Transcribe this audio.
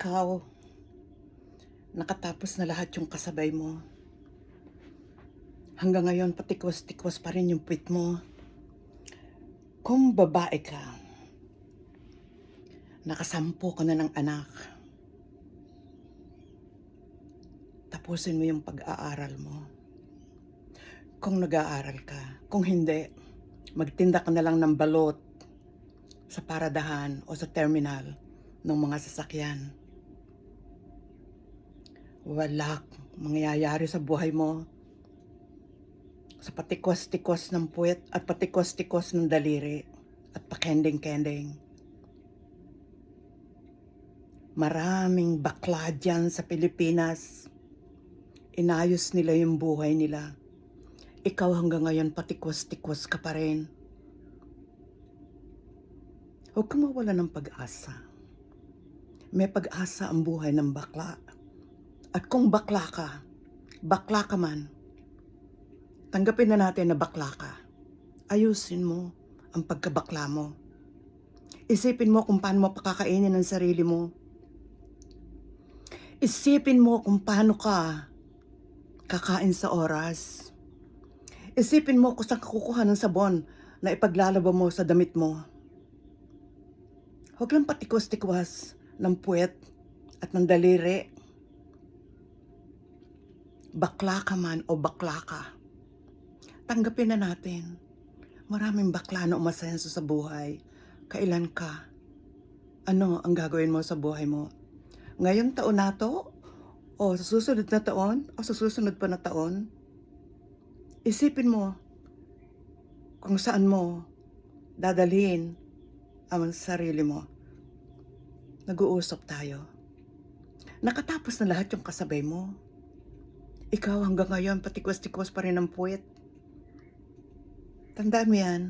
ikaw, nakatapos na lahat yung kasabay mo. Hanggang ngayon, patikos-tikos pa rin yung puwit mo. Kung babae ka, nakasampu ka na ng anak, tapusin mo yung pag-aaral mo. Kung nag-aaral ka, kung hindi, magtinda ka na lang ng balot sa paradahan o sa terminal ng mga sasakyan. Wala mangyayari sa buhay mo sa patikos-tikos ng puwet at patikos-tikos ng daliri at pakending-kending. Maraming bakla dyan sa Pilipinas. Inayos nila yung buhay nila. Ikaw hanggang ngayon patikos-tikos ka pa rin. Huwag kang mawala ng pag-asa. May pag-asa ang buhay ng bakla. At kung bakla ka man, tanggapin na natin na bakla ka. Ayusin mo ang pagkabakla mo. Isipin mo kung paano mo pakakainin ang sarili mo. Isipin mo kung paano ka kakain sa oras. Isipin mo kung saan ka kukuha ng sabon na ipaglalaba mo sa damit mo. Huwag lang patikos-tikwas ng puwet at ng daliri. Bakla ka man o bakla ka, tanggapin na natin. Maraming bakla na umasenso sa buhay. Kailan ka? Ano ang gagawin mo sa buhay mo? Ngayong taon na to? O sa susunod na taon? O sa susunod pa na taon? Isipin mo kung saan mo dadalhin ang sarili mo. Nag-uusap tayo. Nakatapos na lahat yung kasabay mo. Ikaw hanggang ngayon patikwas-tikwas pa rin ang puwet. Tandaan mo yan.